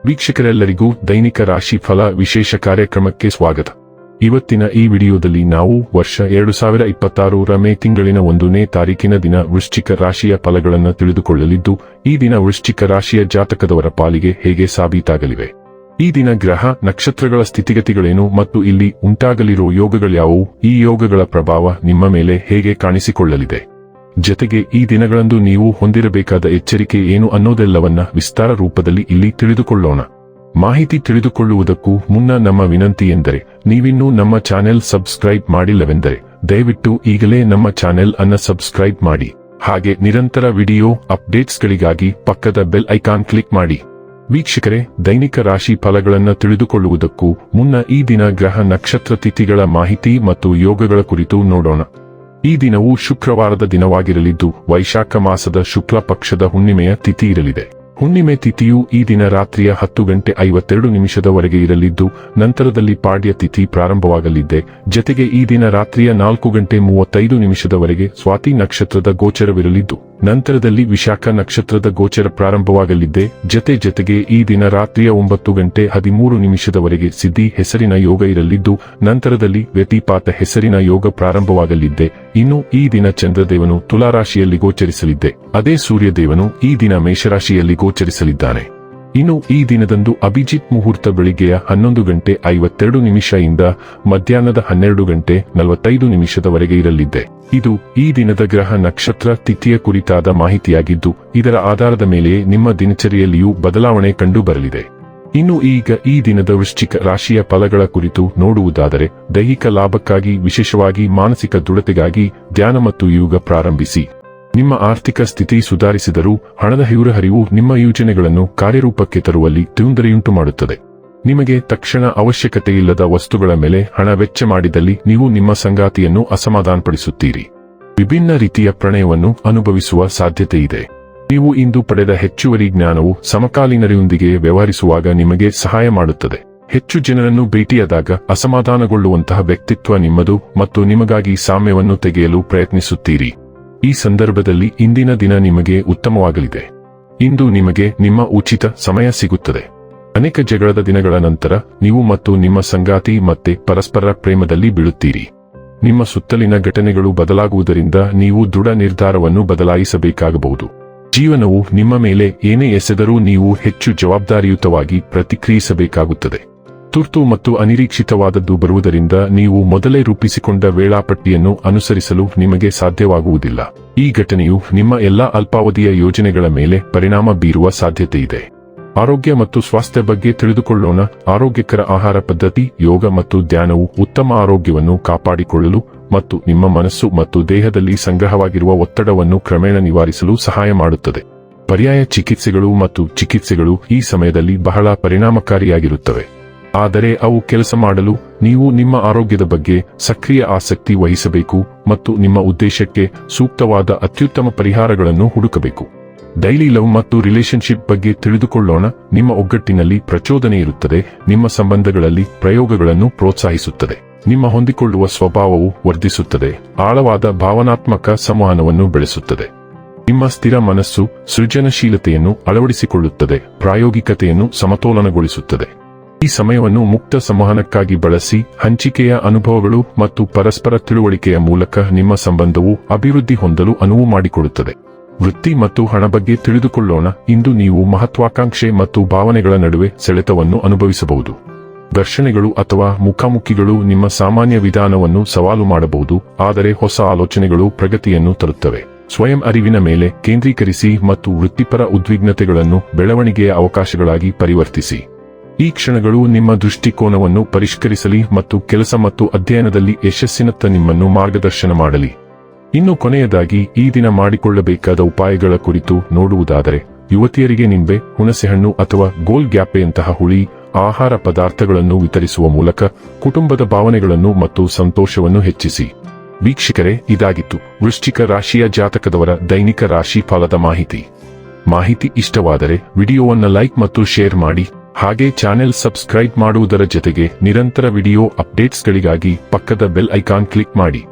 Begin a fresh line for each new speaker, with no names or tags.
ವೀಕ್ಷಕರೆಲ್ಲರಿಗೂ ದೈನಿಕ ರಾಶಿ ಫಲ ವಿಶೇಷ ಕಾರ್ಯಕ್ರಮಕ್ಕೆ ಸ್ವಾಗತ. ಇವತ್ತಿನ ಈ ವಿಡಿಯೋದಲ್ಲಿ ನಾವು ವರ್ಷ 2026ರ ಮೇ ತಿಂಗಳಿನ 1ನೇ ತಾರೀಕಿನ ದಿನ ವೃಶ್ಚಿಕ ರಾಶಿಯ ಫಲಗಳನ್ನು ತಿಳಿದುಕೊಳ್ಳಲಿದ್ದು, ಈ ದಿನ ವೃಶ್ಚಿಕ ರಾಶಿಯ ಜಾತಕದವರ ಪಾಲಿಗೆ ಹೇಗೆ ಸಾಬೀತಾಗಲಿವೆ, ಈ ದಿನ ಗ್ರಹ ನಕ್ಷತ್ರಗಳ ಸ್ಥಿತಿಗತಿಗಳೇನು ಮತ್ತು ಇಲ್ಲಿ ಉಂಟಾಗಲಿರುವ ಯೋಗಗಳ್ಯಾವುವು, ಈ ಯೋಗಗಳ ಪ್ರಭಾವ ನಿಮ್ಮ ಮೇಲೆ ಹೇಗೆ ಕಾಣಿಸಿಕೊಳ್ಳಲಿದೆ, ಜತೆಗೆ ಈ ದಿನಗಳಂದು ನೀವು ಹೊಂದಿರಬೇಕಾದ ಎಚ್ಚರಿಕೆ ಏನು ಅನ್ನೋದೆಲ್ಲವನ್ನ ವಿಸ್ತಾರ ರೂಪದಲ್ಲಿ ಇಲ್ಲಿ ತಿಳಿದುಕೊಳ್ಳೋಣ. ಮಾಹಿತಿ ತಿಳಿದುಕೊಳ್ಳುವುದಕ್ಕೂ ಮುನ್ನ ನಮ್ಮ ವಿನಂತಿ ಎಂದರೆ, ನೀವಿನ್ನೂ ನಮ್ಮ ಚಾನೆಲ್ ಸಬ್ಸ್ಕ್ರೈಬ್ ಮಾಡಿಲ್ಲವೆಂದರೆ ದಯವಿಟ್ಟು ಈಗಲೇ ನಮ್ಮ ಚಾನೆಲ್ ಅನ್ನು ಸಬ್ಸ್ಕ್ರೈಬ್ ಮಾಡಿ. ಹಾಗೆ ನಿರಂತರ ವಿಡಿಯೋ ಅಪ್ಡೇಟ್ಸ್ಗಳಿಗಾಗಿ ಪಕ್ಕದ ಬೆಲ್ ಐಕಾನ್ ಕ್ಲಿಕ್ ಮಾಡಿ. ವೀಕ್ಷಕರೇ, ದೈನಿಕ ರಾಶಿ ಫಲಗಳನ್ನು ತಿಳಿದುಕೊಳ್ಳುವುದಕ್ಕೂ ಮುನ್ನ ಈ ದಿನ ಗ್ರಹ ನಕ್ಷತ್ರ ತಿಥಿಗಳ ಮಾಹಿತಿ ಮತ್ತು ಯೋಗಗಳ ಕುರಿತು ನೋಡೋಣ. ಈ ದಿನವು ಶುಕ್ರವಾರದ ದಿನವಾಗಿರಲಿದ್ದು, ವೈಶಾಖ ಮಾಸದ ಶುಕ್ಲ ಪಕ್ಷದ ಹುಣ್ಣಿಮೆಯ ತಿಥಿ ಇರಲಿದೆ. ಹುಣ್ಣಿಮೆ ತಿಥಿಯು ಈ ದಿನ ರಾತ್ರಿಯ 10:52 ಇರಲಿದ್ದು, ನಂತರದಲ್ಲಿ ಪಾಡ್ಯ ತಿಥಿ ಪ್ರಾರಂಭವಾಗಲಿದೆ. ಜತೆಗೆ ಈ ದಿನ ರಾತ್ರಿಯ 4:35 ಸ್ವಾತಿ ನಕ್ಷತ್ರದ ಗೋಚರವಿರಲಿದ್ದು, ನಂತರದಲ್ಲಿ ವಿಶಾಖ ನಕ್ಷತ್ರದ ಗೋಚರ ಪ್ರಾರಂಭವಾಗಲಿದೆ. ಜತೆಗೆ ಈ ದಿನ ರಾತ್ರಿಯ 9:13 ಸಿದ್ಧಿ ಹೆಸರಿನ ಯೋಗ ಇರಲಿದ್ದು, ನಂತರದಲ್ಲಿ ವ್ಯತಿಪಾತ ಹೆಸರಿನ ಯೋಗ ಪ್ರಾರಂಭವಾಗಲಿದೆ. ಇನ್ನು ಈ ದಿನ ಚಂದ್ರದೇವನು ತುಲಾರಾಶಿಯಲ್ಲಿ ಗೋಚರಿಸಲಿದೆ. ಅದೇ ಸೂರ್ಯದೇವನು ಈ ದಿನ ಮೇಷರಾಶಿಯಲ್ಲಿ ಗೋಚರಿಸಲಿದ್ದಾನೆ. ಇನ್ನು ಈ ದಿನದಂದು ಅಭಿಜಿತ್ ಮುಹೂರ್ತ ಬೆಳಿಗ್ಗೆಯ 11:52 ಇಂದ ಮಧ್ಯಾಹ್ನದ 12:45 ಇರಲಿದೆ. ಇದು ಈ ದಿನದ ಗ್ರಹ ನಕ್ಷತ್ರ ತಿಥಿಯ ಕುರಿತಾದ ಮಾಹಿತಿಯಾಗಿದ್ದು, ಇದರ ಆಧಾರದ ಮೇಲೆ ನಿಮ್ಮ ದಿನಚರಿಯಲ್ಲಿಯೂ ಬದಲಾವಣೆ ಕಂಡು ಬರಲಿದೆ. ಇನ್ನು ಈಗ ಈ ದಿನದ ವೃಶ್ಚಿಕ ರಾಶಿಯ ಫಲಗಳ ಕುರಿತು ನೋಡುವುದಾದರೆ, ದೈಹಿಕ ಲಾಭಕ್ಕಾಗಿ, ವಿಶೇಷವಾಗಿ ಮಾನಸಿಕ ದೃಢತೆಗಾಗಿ ಧ್ಯಾನ ಮತ್ತು ಯೋಗ ಪ್ರಾರಂಭಿಸಿ. ನಿಮ್ಮ ಆರ್ಥಿಕ ಸ್ಥಿತಿ ಸುಧಾರಿಸಿದರೂ ಹಣದ ಹರಿವು ನಿಮ್ಮ ಯೋಜನೆಗಳನ್ನು ಕಾರ್ಯರೂಪಕ್ಕೆ ತರುವಲ್ಲಿ ತೊಂದರೆಯುಂಟು ಮಾಡುತ್ತದೆ. ನಿಮಗೆ ತಕ್ಷಣ ಅವಶ್ಯಕತೆಯಿಲ್ಲದ ವಸ್ತುಗಳ ಮೇಲೆ ಹಣ ವೆಚ್ಚ ಮಾಡಿದಲ್ಲಿ ನೀವು ನಿಮ್ಮ ಸಂಗಾತಿಯನ್ನು ಅಸಮಾಧಾನಪಡಿಸುತ್ತೀರಿ. ವಿಭಿನ್ನ ರೀತಿಯ ಪ್ರಣಯವನ್ನು ಅನುಭವಿಸುವ ಸಾಧ್ಯತೆಯಿದೆ. ನೀವು ಇಂದು ಪಡೆದ ಹೆಚ್ಚುವರಿ ಜ್ಞಾನವು ಸಮಕಾಲೀನರೊಂದಿಗೆ ವ್ಯವಹರಿಸುವಾಗ ನಿಮಗೆ ಸಹಾಯ ಮಾಡುತ್ತದೆ. ಹೆಚ್ಚು ಜನರನ್ನು ಭೇಟಿಯಾದಾಗ ಅಸಮಾಧಾನಗೊಳ್ಳುವಂತಹ ವ್ಯಕ್ತಿತ್ವ ನಿಮ್ಮದು ಮತ್ತು ನಿಮಗಾಗಿ ಸಾಮ್ಯವನ್ನು ತೆಗೆಯಲು ಪ್ರಯತ್ನಿಸುತ್ತೀರಿ. ಈ ಸಂದರ್ಭದಲ್ಲಿ ಇಂದಿನ ದಿನ ನಿಮಗೆ ಉತ್ತಮವಾಗಲಿದೆ. ಇಂದು ನಿಮಗೆ ನಿಮ್ಮ ಉಚಿತ ಸಮಯ ಸಿಗುತ್ತದೆ. ಅನೇಕ ಜಗಳದ ದಿನಗಳ ನಂತರ ನೀವು ಮತ್ತು ನಿಮ್ಮ ಸಂಗಾತಿ ಮತ್ತೆ ಪರಸ್ಪರ ಪ್ರೇಮದಲ್ಲಿ ಬೀಳುತ್ತೀರಿ. ನಿಮ್ಮ ಸುತ್ತಲಿನ ಘಟನೆಗಳು ಬದಲಾಗುವುದರಿಂದ ನೀವು ದೃಢ ನಿರ್ಧಾರವನ್ನು ಬದಲಾಯಿಸಬೇಕಾಗಬಹುದು. ಜೀವನವು ನಿಮ್ಮ ಮೇಲೆ ಏನೇ ಎಸೆದರೂ ನೀವು ಹೆಚ್ಚು ಜವಾಬ್ದಾರಿಯುತವಾಗಿ ಪ್ರತಿಕ್ರಿಯಿಸಬೇಕಾಗುತ್ತದೆ. ತುರ್ತು ಮತ್ತು ಅನಿರೀಕ್ಷಿತವಾದದ್ದು ಬರುವುದರಿಂದ ನೀವು ಮೊದಲೇ ರೂಪಿಸಿಕೊಂಡ ವೇಳಾಪಟ್ಟಿಯನ್ನು ಅನುಸರಿಸಲು ನಿಮಗೆ ಸಾಧ್ಯವಾಗುವುದಿಲ್ಲ. ಈ ಘಟನೆಯು ನಿಮ್ಮ ಎಲ್ಲಾ ಅಲ್ಪಾವಧಿಯ ಯೋಜನೆಗಳ ಮೇಲೆ ಪರಿಣಾಮ ಬೀರುವ ಸಾಧ್ಯತೆಯಿದೆ. ಆರೋಗ್ಯ ಮತ್ತು ಸ್ವಾಸ್ಥ್ಯ ಬಗ್ಗೆ ತಿಳಿದುಕೊಳ್ಳೋಣ. ಆರೋಗ್ಯಕರ ಆಹಾರ ಪದ್ಧತಿ, ಯೋಗ ಮತ್ತು ಧ್ಯಾನವು ಉತ್ತಮ ಆರೋಗ್ಯವನ್ನು ಕಾಪಾಡಿಕೊಳ್ಳಲು ಮತ್ತು ನಿಮ್ಮ ಮನಸ್ಸು ಮತ್ತು ದೇಹದಲ್ಲಿ ಸಂಗ್ರಹವಾಗಿರುವ ಒತ್ತಡವನ್ನು ಕ್ರಮೇಣ ನಿವಾರಿಸಲು ಸಹಾಯ ಮಾಡುತ್ತದೆ. ಪರ್ಯಾಯ ಚಿಕಿತ್ಸೆಗಳು ಮತ್ತು ಚಿಕಿತ್ಸೆಗಳು ಈ ಸಮಯದಲ್ಲಿ ಬಹಳ ಪರಿಣಾಮಕಾರಿಯಾಗಿರುತ್ತವೆ. ಆದರೆ ಅವು ಕೆಲಸ ಮಾಡಲು ನೀವು ನಿಮ್ಮ ಆರೋಗ್ಯದ ಬಗ್ಗೆ ಸಕ್ರಿಯ ಆಸಕ್ತಿ ವಹಿಸಬೇಕು ಮತ್ತು ನಿಮ್ಮ ಉದ್ದೇಶಕ್ಕೆ ಸೂಕ್ತವಾದ ಅತ್ಯುತ್ತಮ ಪರಿಹಾರಗಳನ್ನು ಹುಡುಕಬೇಕು. ಡೈಲಿ ಲವ್ ಮತ್ತು ರಿಲೇಶನ್ಶಿಪ್ ಬಗ್ಗೆ ತಿಳಿದುಕೊಳ್ಳೋಣ. ನಿಮ್ಮ ಒಗ್ಗಟ್ಟಿನಲ್ಲಿ ಪ್ರಚೋದನೆ ಇರುತ್ತದೆ, ನಿಮ್ಮ ಸಂಬಂಧಗಳಲ್ಲಿ ಪ್ರಯೋಗಗಳನ್ನು ಪ್ರೋತ್ಸಾಹಿಸುತ್ತದೆ, ನಿಮ್ಮ ಹೊಂದಿಕೊಳ್ಳುವ ಸ್ವಭಾವವು ವರ್ಧಿಸುತ್ತದೆ, ಆಳವಾದ ಭಾವನಾತ್ಮಕ ಸಂವಹನವನ್ನು ಬೆಳೆಸುತ್ತದೆ. ನಿಮ್ಮ ಸ್ಥಿರ ಮನಸ್ಸು ಸೃಜನಶೀಲತೆಯನ್ನು ಅಳವಡಿಸಿಕೊಳ್ಳುತ್ತದೆ, ಪ್ರಾಯೋಗಿಕತೆಯನ್ನು ಸಮತೋಲನಗೊಳಿಸುತ್ತದೆ. ಈ ಸಮಯವನ್ನು ಮುಕ್ತ ಸಂವಹನಕ್ಕಾಗಿ ಬಳಸಿ, ಹಂಚಿಕೆಯ ಅನುಭವಗಳು ಮತ್ತು ಪರಸ್ಪರ ತಿಳುವಳಿಕೆಯ ಮೂಲಕ ನಿಮ್ಮ ಸಂಬಂಧವು ಅಭಿವೃದ್ಧಿ ಹೊಂದಲು ಅನುವು ಮಾಡಿಕೊಡುತ್ತದೆ. ವೃತ್ತಿ ಮತ್ತು ಹಣ ಬಗ್ಗೆ ತಿಳಿದುಕೊಳ್ಳೋಣ. ಇಂದು ನೀವು ಮಹತ್ವಾಕಾಂಕ್ಷೆ ಮತ್ತು ಭಾವನೆಗಳ ನಡುವೆ ಸೆಳೆತವನ್ನು ಅನುಭವಿಸಬಹುದು. ಘರ್ಷಣೆಗಳು ಅಥವಾ ಮುಖಾಮುಖಿಗಳು ನಿಮ್ಮ ಸಾಮಾನ್ಯ ವಿಧಾನವನ್ನು ಸವಾಲು ಮಾಡಬಹುದು, ಆದರೆ ಹೊಸ ಆಲೋಚನೆಗಳು ಪ್ರಗತಿಯನ್ನು ತರುತ್ತವೆ. ಸ್ವಯಂ ಅರಿವಿನ ಮೇಲೆ ಕೇಂದ್ರೀಕರಿಸಿ ಮತ್ತು ವೃತ್ತಿಪರ ಉದ್ವಿಗ್ನತೆಗಳನ್ನು ಬೆಳವಣಿಗೆಯ ಅವಕಾಶಗಳಾಗಿ ಪರಿವರ್ತಿಸಿ. ಈ ಕ್ಷಣಗಳು ನಿಮ್ಮ ದೃಷ್ಟಿಕೋನವನ್ನು ಪರಿಷ್ಕರಿಸಲಿ ಮತ್ತು ಕೆಲಸ ಮತ್ತು ಅಧ್ಯಯನದಲ್ಲಿ ಯಶಸ್ಸಿನತ್ತ ನಿಮ್ಮನ್ನು ಮಾರ್ಗದರ್ಶನ ಮಾಡಲಿ. ಇನ್ನು ಕೊನೆಯದಾಗಿ ಈ ದಿನ ಮಾಡಿಕೊಳ್ಳಬೇಕಾದ ಉಪಾಯಗಳ ಕುರಿತು ನೋಡುವುದಾದರೆ, ಯುವತಿಯರಿಗೆ ನಿಂಬೆ, ಹುಣಸೆಹಣ್ಣು ಅಥವಾ ಗೋಲ್ ಗ್ಯಾಪೆಯಂತಹ ಹುಳಿ ಆಹಾರ ಪದಾರ್ಥಗಳನ್ನು ವಿತರಿಸುವ ಮೂಲಕ ಕುಟುಂಬದ ಭಾವನೆಗಳನ್ನು ಮತ್ತು ಸಂತೋಷವನ್ನು ಹೆಚ್ಚಿಸಿ. ವೀಕ್ಷಕರೇ, ಇದಾಗಿತ್ತು ವೃಶ್ಚಿಕ ರಾಶಿಯ ಜಾತಕದವರ ದೈನಿಕ ರಾಶಿ ಫಲದ ಮಾಹಿತಿ ಇಷ್ಟವಾದರೆ ವಿಡಿಯೋವನ್ನು ಲೈಕ್ ಮತ್ತು ಶೇರ್ ಮಾಡಿ. ಹಾಗೆ ಚಾನೆಲ್ ಸಬ್ಸ್ಕ್ರೈಬ್ ಮಾಡುವುದರ ಜೊತೆಗೆ ನಿರಂತರ ವಿಡಿಯೋ ಅಪ್ಡೇಟ್ಸ್ಗಳಿಗಾಗಿ ಪಕ್ಕದ ಬೆಲ್ ಐಕಾನ್ ಕ್ಲಿಕ್ ಮಾಡಿ.